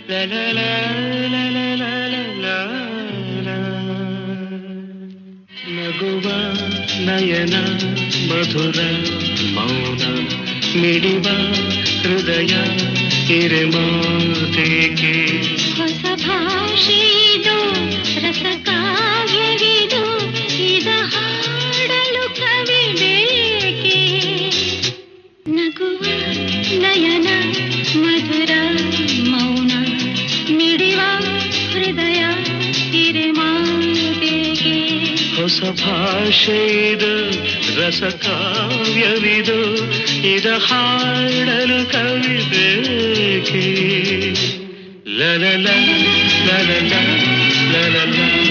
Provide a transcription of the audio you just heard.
La la la la la la la la. ನಗುವ ನಯನ ಮಧುರ ಮೌನ ಮಿಡಿವ ಹೃದಯ ಹಿರೆಮಾತೇಕೆ ಹೊಸ ಭಾಷೆಯಿದು ರಸ ಕಾವ್ಯವಿದು ಇದ ಹಾಡಲು ಕವಿ ಬೇಕೆ ನಗುವ ನಯನ ಮಧುರ ಮೌನ ಮಿಡಿವ ಹೃದಯ ಹಿರೆಮಾತೇಕೆ ಹೊಸ ಭಾಷೆಯಿದು ರಸ ಕಾವ್ಯವಿದು ಇದ ಹಾಡಲು ಕವಿ ಬೇಕೆ la la la la la la la la la